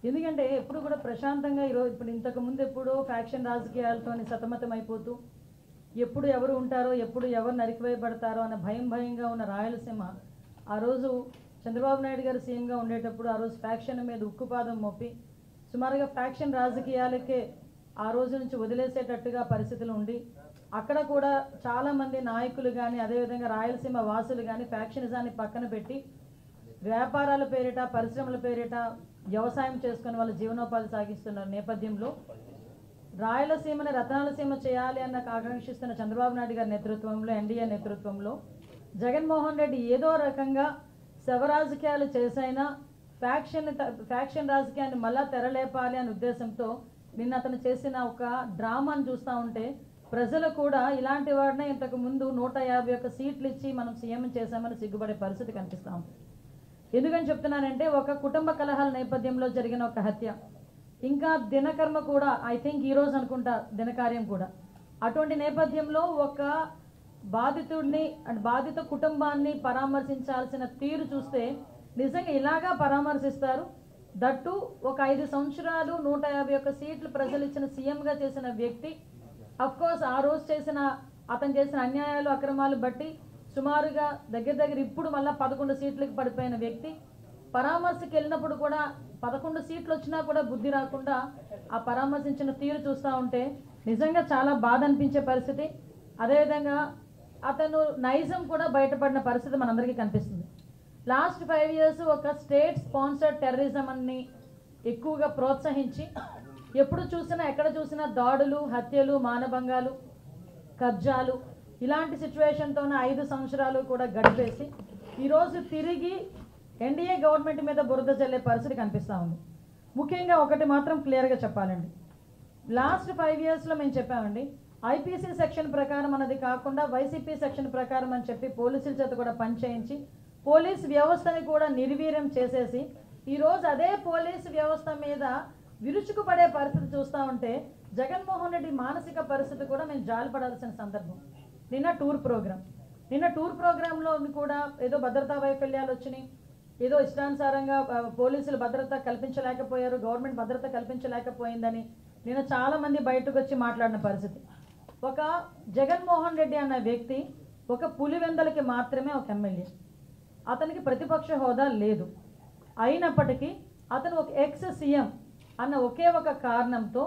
ఎందుకంటే ఎప్పుడు కూడా ప్రశాంతంగా ఈరోజు ఇప్పుడు ఇంతకు ముందు ఎప్పుడో ఫ్యాక్షన్ రాజకీయాలతో సతమతం అయిపోతూ ఎప్పుడు ఎవరు ఉంటారో ఎప్పుడు ఎవరు నరికివేయబడతారో అన్న భయంగా ఉన్న రాయలసీమ ఆ రోజు చంద్రబాబు నాయుడు గారు సీఎంగా ఉండేటప్పుడు ఆ రోజు ఫ్యాక్షన్ మీద ఉక్కుపాదం మోపి సుమారుగా ఫ్యాక్షన్ రాజకీయాలకే ఆ రోజు నుంచి వదిలేసేటట్టుగా పరిస్థితులు ఉండి అక్కడ కూడా చాలామంది నాయకులు కానీ అదేవిధంగా రాయలసీమ వాసులు కానీ ఫ్యాక్షనిజాన్ని పక్కన పెట్టి వ్యాపారాల పేరిట పరిశ్రమల పేరిట వ్యవసాయం చేసుకుని వాళ్ళ జీవనోపాధి సాగిస్తున్న నేపథ్యంలో రాయలసీమని రతనాలసీమ చేయాలి అన్న ఆకాంక్షిస్తున్న చంద్రబాబు నాయుడు గారి నేతృత్వంలో ఎన్డీఏ నేతృత్వంలో జగన్మోహన్ రెడ్డి ఏదో రకంగా శవ రాజకీయాలు చేసైనా ఫ్యాక్షన్ రాజకీయాన్ని మళ్ళా తెరలేపాలి అనే ఉద్దేశంతో నిన్న అతను చేసిన ఒక డ్రామాను చూస్తూ ఉంటే ప్రజలు కూడా ఇలాంటి వాడినే ఇంతకు ముందు 151 సీట్లు ఇచ్చి మనం సీఎం చేశామని సిగ్గుపడే పరిస్థితి కనిపిస్తూ ఉంది. ఎందుకని చెప్తున్నానంటే ఒక కుటుంబ కలహాల నేపథ్యంలో జరిగిన ఒక హత్య, ఇంకా దినకర్మ కూడా ఐ థింక్ ఈరోజు అనుకుంటా దినకార్యం కూడా, అటువంటి నేపథ్యంలో ఒక బాధితుడిని అండ్ బాధిత కుటుంబాన్ని పరామర్శించాల్సిన తీరు చూస్తే నిజంగా ఇలాగా పరామర్శిస్తారు? దట్టు ఒక 5 సంవత్సరాలు 151 సీట్లు ప్రజలు ఇచ్చిన సీఎంగా చేసిన వ్యక్తి, అఫ్కోర్స్ ఆ రోజు అతను చేసిన అన్యాయాలు అక్రమాలు బట్టి సుమారుగా దగ్గర ఇప్పుడు మళ్ళీ 11 సీట్లకు పడిపోయిన వ్యక్తి పరామర్శకి వెళ్ళినప్పుడు కూడా 11 సీట్లు వచ్చినా కూడా బుద్ధి రాకుండా ఆ పరామర్శించిన తీరు చూస్తూ ఉంటే నిజంగా చాలా బాధ అనిపించే పరిస్థితి. అదేవిధంగా అతను నైజం కూడా బయటపడిన పరిస్థితి మనందరికీ కనిపిస్తుంది. లాస్ట్ 5 years ఒక స్టేట్ స్పాన్సర్డ్ టెర్రరిజం అని ఎక్కువగా ప్రోత్సహించి ఎప్పుడు చూసినా ఎక్కడ చూసినా దాడులు, హత్యలు, మానభంగాలు, కబ్జాలు ఇలాంటి సిచ్యువేషన్తోనే 5 సంవత్సరాలు కూడా గడిపేసి ఈరోజు తిరిగి ఎన్డీఏ గవర్నమెంట్ మీద బురద జల్లే పరిస్థితి కనిపిస్తూ ఉంది. ముఖ్యంగా ఒకటి మాత్రం క్లియర్గా చెప్పాలండి, లాస్ట్ 5 yearsలో మేము చెప్పామండి, ఐపీసీ సెక్షన్ ప్రకారం అన్నది కాకుండా వైసీపీ సెక్షన్ ప్రకారం అని చెప్పి పోలీసుల చేత కూడా పనిచేయించి పోలీస్ వ్యవస్థని కూడా నిర్వీర్యం చేసేసి ఈరోజు అదే పోలీసు వ్యవస్థ మీద విరుచుకుపడే పరిస్థితి చూస్తూ ఉంటే జగన్మోహన్ రెడ్డి మానసిక పరిస్థితి కూడా మేము జాలిపడాల్సిన సందర్భం. నిన్న టూర్ ప్రోగ్రాంలో కూడా ఏదో భద్రతా వైఫల్యాలు వచ్చినాయి, ఏదో ఇష్టానుసారంగా పోలీసులు భద్రత కల్పించలేకపోయారు, గవర్నమెంట్ భద్రత కల్పించలేకపోయిందని నిన్న చాలామంది బయటకు వచ్చి మాట్లాడిన పరిస్థితి. ఒక జగన్మోహన్ రెడ్డి అన్న వ్యక్తి ఒక పులివెందలకి మాత్రమే ఒక ఎమ్మెల్యే, అతనికి ప్రతిపక్ష హోదా లేదు. అయినప్పటికీ అతను ఒక ఎక్స్ సీఎం అన్న ఒకే ఒక కారణంతో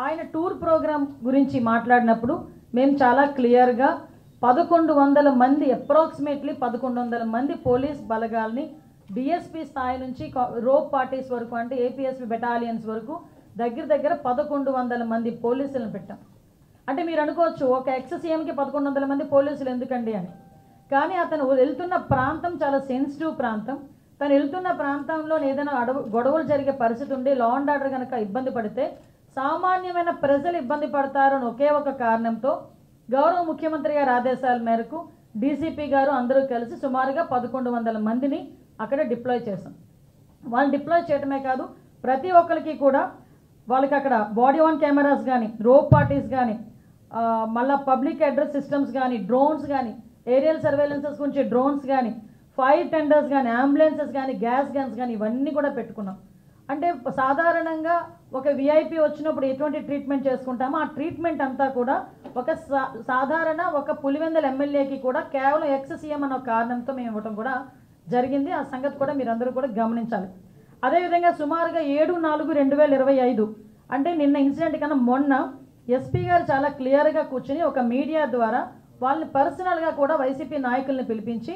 ఆయన టూర్ ప్రోగ్రాం గురించి మాట్లాడినప్పుడు మేము చాలా క్లియర్గా 1100 మంది అప్రాక్సిమేట్లీ 1100 మంది పోలీస్ బలగాల్ని డిఎస్పీ స్థాయి నుంచి రోప్ పార్టీస్ వరకు అంటే ఏపీఎస్పీ బెటాలియన్స్ వరకు దగ్గర 1100 మంది పోలీసులను పెట్టాం. అంటే మీరు అనుకోవచ్చు ఒక ఎక్స్ సీఎంకి 1100 మంది పోలీసులు ఎందుకండి అని, కానీ అతను వెళ్తున్న ప్రాంతం చాలా సెన్సిటివ్ ప్రాంతం. తను వెళ్తున్న ప్రాంతంలో ఏదైనా గొడవలు జరిగే పరిస్థితి ఉండి లా అండ్ ఆర్డర్ కనుక ఇబ్బంది పడితే సామాన్యమైన ప్రజలు ఇబ్బంది పడతారు అని ఒకే ఒక కారణంతో గౌరవ ముఖ్యమంత్రి గారి ఆదేశాల మేరకు డీసీపీ గారు అందరూ కలిసి సుమారుగా 1100 మందిని అక్కడ డిప్లాయ్ చేశాం. వాళ్ళు డిప్లాయ్ చేయడమే కాదు, ప్రతి ఒక్కరికి కూడా వాళ్ళకి అక్కడ బాడీ ఆన్ కెమెరాస్ కానీ, రోప్ పార్టీస్ కానీ, మళ్ళీ పబ్లిక్ అడ్రస్ సిస్టమ్స్ కానీ, డ్రోన్స్ కానీ, ఏరియల్ సర్వేలెన్సెస్ గురించి డ్రోన్స్ కానీ, ఫైర్ టెండర్స్ కానీ, అంబులెన్సెస్ కానీ, గ్యాస్ గన్స్ కానీ ఇవన్నీ కూడా పెట్టుకున్నాం. అంటే సాధారణంగా ఒక విఐపి వచ్చినప్పుడు ఎటువంటి ట్రీట్మెంట్ చేసుకుంటామో ఆ ట్రీట్మెంట్ అంతా కూడా ఒక సాధారణ ఒక పులివెందల ఎమ్మెల్యేకి కూడా కేవలం ఎక్స్ సీఎం అన్న కారణంతో మేము ఇవ్వటం కూడా జరిగింది. ఆ సంగతి కూడా మీరందరూ కూడా గమనించాలి. అదేవిధంగా సుమారుగా 7/4/2025 అంటే నిన్న ఇన్సిడెంట్ కన్నా మొన్న ఎస్పీ గారు చాలా క్లియర్గా కూర్చుని ఒక మీడియా ద్వారా వాళ్ళని పర్సనల్గా కూడా వైసీపీ నాయకుల్ని పిలిపించి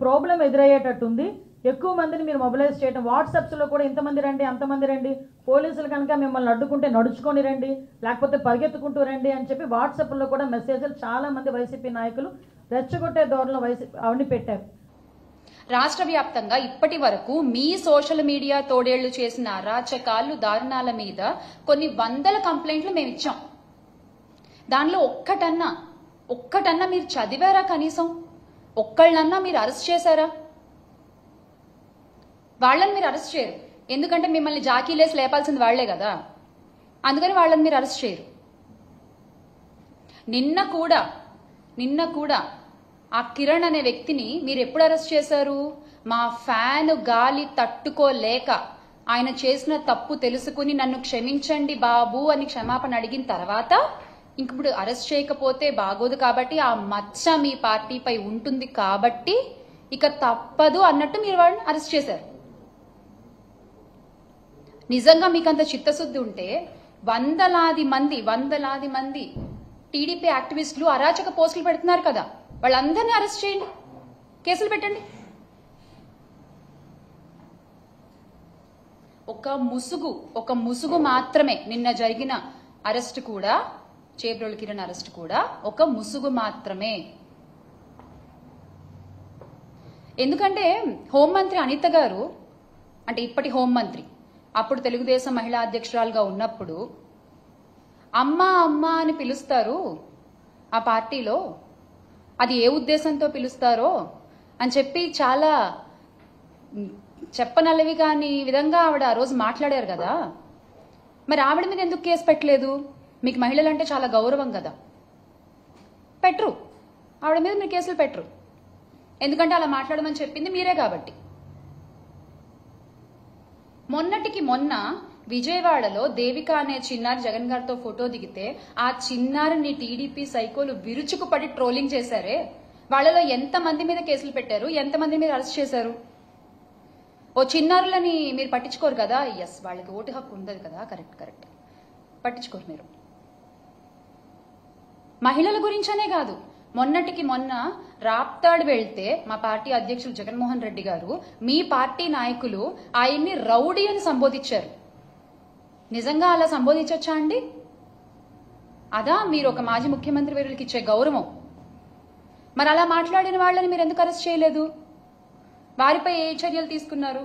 ప్రాబ్లం ఎదురయ్యేటట్టుంది, ఎక్కువ మందిని మీరు మొబిలైజ్ చేయడం, వాట్సాప్స్లో కూడా ఇంతమంది రండి అంతమంది రండి, పోలీసులు కనుక మిమ్మల్ని అడ్డుకుంటే నడుచుకొని రండి లేకపోతే పరిగెత్తుకుంటూ రండి అని చెప్పి వాట్సాప్లో కూడా మెసేజ్లు చాలామంది వైసీపీ నాయకులు రెచ్చగొట్టే ధోరణిలో అవన్నీ పెట్టారు. రాష్ట్ర వ్యాప్తంగా ఇప్పటి వరకు మీ సోషల్ మీడియా తోడేళ్లు చేసిన అరాచకాలు, దారుణాల మీద కొన్ని వందల కంప్లైంట్లు మేము ఇచ్చాం. దానిలో ఒక్కటన్నా మీరు చదివారా? కనీసం ఒక్కళ్ళన్నా మీరు అరెస్ట్ చేశారా? వాళ్ళని మీరు అరెస్ట్ చేయరు, ఎందుకంటే మిమ్మల్ని జాకీలేసి లేపాల్సింది వాళ్లే కదా, అందుకని వాళ్ళని మీరు అరెస్ట్ చేయరు. నిన్న కూడా ఆ కిరణ్ అనే వ్యక్తిని మీరు ఎప్పుడు అరెస్ట్ చేశారు? మా ఫ్యాన్ గాలి తట్టుకోలేక ఆయన చేసిన తప్పు తెలుసుకుని నన్ను క్షమించండి బాబు అని క్షమాపణ అడిగిన తర్వాత ఇప్పుడు అరెస్ట్ చేయకపోతే బాగోదు కాబట్టి ఆ మచ్చ మీ పార్టీపై ఉంటుంది కాబట్టి ఇక తప్పదు అన్నట్టు మీరు వాడిని అరెస్ట్ చేశారు. నిజంగా మీకు అంత చిత్తశుద్ధి ఉంటే వందలాది మంది టీడీపీ యాక్టివిస్టులు అరాచక పోస్టులు పెడుతున్నారు కదా, వాళ్ళందరినీ అరెస్ట్ చేయండి, కేసులు పెట్టండి. ఒక ముసుగు మాత్రమే నిన్న జరిగిన అరెస్ట్ కూడా, చేబ్రోలు కిరణ్ అరెస్ట్ కూడా ఒక ముసుగు మాత్రమే. ఎందుకంటే హోంమంత్రి అనిత గారు, అంటే ఇప్పటి హోంమంత్రి, అప్పుడు తెలుగుదేశం మహిళా అధ్యక్షురాలుగా ఉన్నప్పుడు అమ్మా అమ్మా అని పిలుస్తారు ఆ పార్టీలో, అది ఏ ఉద్దేశంతో పిలుస్తారో అని చెప్పి చాలా చెప్పనలవి కాని విధంగా ఆవిడ ఆ రోజు మాట్లాడారు కదా. మరి ఆవిడ మీద ఎందుకు కేసు పెట్టలేదు? మీకు మహిళలంటే చాలా గౌరవం కదా, పెట్టరు. ఆవిడ మీద మీరు కేసులు పెట్టరు, ఎందుకంటే అలా మాట్లాడమని చెప్పింది మీరే కాబట్టి. మొన్నటికి మొన్న విజయవాడలో దేవిక అనే చిన్నారి జగన్ గారితో ఫోటో దిగితే ఆ చిన్నారిని టీడీపీ సైకోలు విరుచుకుపడి ట్రోలింగ్ చేశారే, వాళ్ళలో ఎంతమంది మీద కేసులు పెట్టారు, ఎంతమంది మీద అరెస్ట్ చేశారు? ఓ చిన్నారులని మీరు పట్టించుకోరు కదా. ఎస్, వాళ్ళకి ఓటు హక్కు ఉండదు కదా, కరెక్ట్, పట్టించుకోరు మీరు. మహిళల గురించనే కాదు, మొన్నటికి మొన్న రాప్తాడు వెళ్తే మా పార్టీ అధ్యక్షులు జగన్మోహన్ రెడ్డి గారు, మీ పార్టీ నాయకులు ఆయన్ని రౌడీ అని సంబోధించారు. నిజంగా అలా సంబోధించొచ్చా అండి? అదా మీరు ఒక మాజీ ముఖ్యమంత్రి వర్యులకి ఇచ్చే గౌరవం? మరి అలా మాట్లాడిన వాళ్ళని మీరు ఎందుకు అరెస్ట్ చేయలేదు? వారిపై ఏ చర్యలు తీసుకున్నారు?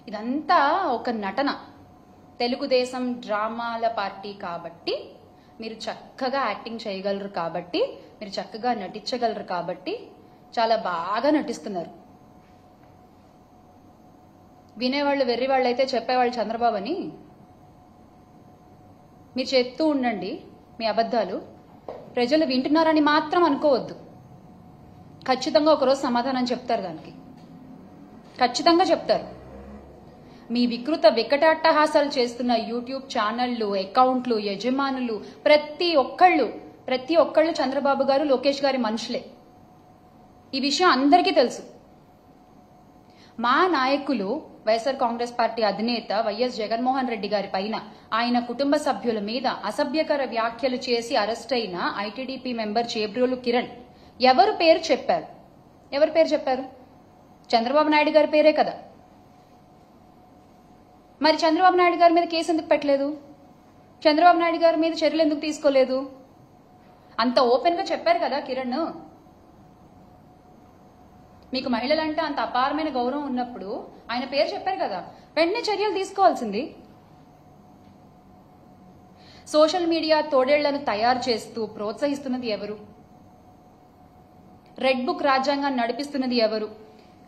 ఇదంతా ఒక నటన. తెలుగుదేశం డ్రామాల పార్టీ కాబట్టి మీరు చక్కగా యాక్టింగ్ చేయగలరు, కాబట్టి మీరు చక్కగా నటించగలరు, కాబట్టి చాలా బాగా నటిస్తున్నారు. వినేవాళ్ళు వెర్రివాళ్ళు అయితే చెప్పేవాళ్ళు చంద్రబాబు అని. మీరు చెప్తూ ఉండండి మీ అబద్ధాలు, ప్రజలు వింటున్నారని మాత్రం అనుకోవద్దు. ఖచ్చితంగా ఒకరోజు సమాధానం చెప్తారు, దానికి ఖచ్చితంగా చెప్తారు. మీ వికృత వికటాట్టహాసాలు చేస్తున్న యూట్యూబ్ ఛానళ్లు, అకౌంట్లు, యజమానులు ప్రతి ఒక్కళ్ళు చంద్రబాబు గారు, లోకేష్ గారి మనుషులే. ఈ విషయం అందరికీ తెలుసు. మా నాయకులు వైఎస్ఆర్ కాంగ్రెస్ పార్టీ అధినేత వైఎస్ జగన్మోహన్ రెడ్డి గారి పైన, ఆయన కుటుంబ సభ్యుల మీద అసభ్యకర వ్యాఖ్యలు చేసి అరెస్ట్ అయిన ఐటీడీపీ మెంబర్ చేబ్రోలు కిరణ్ ఎవరు పేరు చెప్పారు? చంద్రబాబు నాయుడు గారి పేరే కదా. మరి చంద్రబాబు నాయుడు గారి మీద కేసు ఎందుకు పెట్టలేదు? చంద్రబాబు నాయుడు గారి మీద చర్యలు ఎందుకు తీసుకోలేదు? అంత ఓపెన్ గా చెప్పారు కదా కిరణ్. మీకు మహిళలంటే అంత అపారమైన గౌరవం ఉన్నప్పుడు ఆయన పేరు చెప్పారు కదా, వెంటనే చర్యలు తీసుకోవాల్సింది. సోషల్ మీడియా తోడేళ్లను తయారు చేస్తూ ప్రోత్సహిస్తున్నది ఎవరు? రెడ్ బుక్ రాజ్యాంగాన్ని నడిపిస్తున్నది ఎవరు?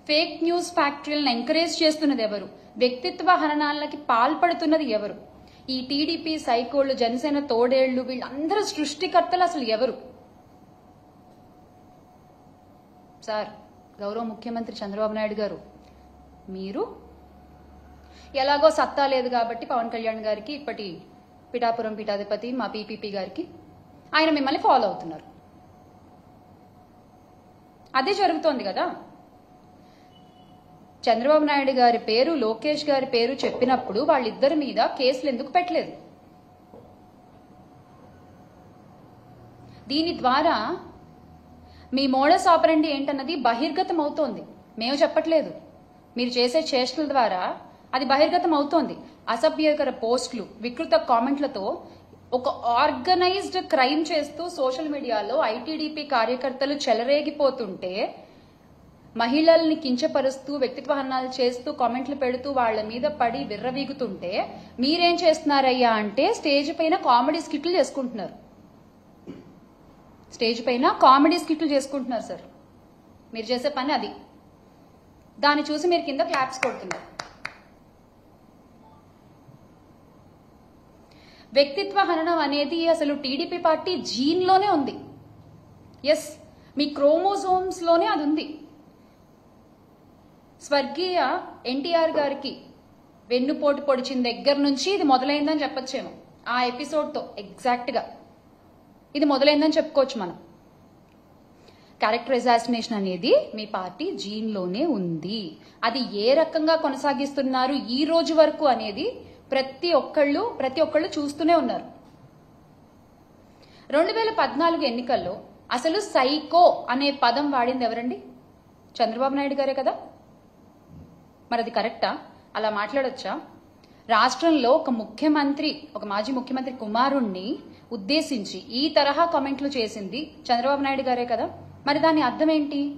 ఫేక్ న్యూస్ ఫ్యాక్టరీలను ఎంకరేజ్ చేస్తున్నది ఎవరు? వ్యక్తిత్వ హననాలకి పాల్పడుతున్నది ఎవరు? ఈ టీడీపీ సైకోళ్లు, జనసేన తోడేళ్లు, వీళ్ళందరూ సృష్టికర్తలు అసలు ఎవరు? సార్, గౌరవ ముఖ్యమంత్రి చంద్రబాబు నాయుడు గారు, మీరు ఎలాగో సత్తా లేదు కాబట్టి పవన్ కళ్యాణ్ గారికి, ఇప్పటి పిఠాపురం పీఠాధిపతి మా పీపీపీ గారికి, ఆయన మిమ్మల్ని ఫాలో అవుతున్నారు. అదే జరుగుతోంది కదా. చంద్రబాబు నాయుడు గారి పేరు, లోకేష్ గారి పేరు చెప్పినప్పుడు వాళ్ళిద్దరి మీద కేసులు ఎందుకు పెట్టలేదు? దీని ద్వారా మీ మోడస్ ఆపరండి ఏంటన్నది బహిర్గతం అవుతోంది. మేము చెప్పట్లేదు, మీరు చేసే చేష్టల ద్వారా అది బహిర్గతం అవుతోంది. అసభ్యకర పోస్టులు, వికృత కామెంట్లతో ఒక ఆర్గనైజ్డ్ క్రైమ్ చేస్తూ సోషల్ మీడియాలో ఐటీడీపీ కార్యకర్తలు చెలరేగిపోతుంటే, మహిళల్ని కించపరుస్తూ వ్యక్తిత్వ హననాలు చేస్తూ కామెంట్లు పెడుతూ వాళ్ల మీద పడి విర్రవీగుతుంటే మీరేం చేస్తున్నారయ్యా అంటే స్టేజ్ పైన కామెడీ స్కిట్లు చేసుకుంటున్నారు. సార్, మీరు చేసే పని అది. దాన్ని చూసి మీరు కింద క్లాప్స్ కొడుతున్నారు. వ్యక్తిత్వ హననం అనేది అసలు టీడీపీ పార్టీ జీన్ లోనే ఉంది. ఎస్, మీ క్రోమోజోమ్స్ లోనే అది ఉంది. స్వర్గీయ ఎన్టీఆర్ గారికి వెన్నుపోటు పొడిచిన దగ్గర నుంచి ఇది మొదలైందని చెప్పొచ్చేమో. ఆ ఎపిసోడ్తో ఎగ్జాక్ట్గా ఇది మొదలైందని చెప్పుకోవచ్చు మనం. క్యారెక్టర్ అసాసినేషన్ అనేది మీ పార్టీ జీన్లోనే ఉంది. అది ఏ రకంగా కొనసాగిస్తున్నారు ఈ రోజు వరకు అనేది ప్రతి ఒక్కళ్ళు చూస్తూనే ఉన్నారు. 2014 ఎన్నికల్లో అసలు సైకో అనే పదం వాడింది ఎవరండి? చంద్రబాబు నాయుడు గారే కదా. మరి అది కరెక్టా? అలా మాట్లాడొచ్చా? రాష్ట్రంలో ఒక మాజీ ముఖ్యమంత్రి కుమారుణ్ణి ఉద్దేశించి ఈ తరహా కామెంట్లు చేసింది చంద్రబాబు నాయుడు గారే కదా. మరి దాని అర్థం ఏంటి?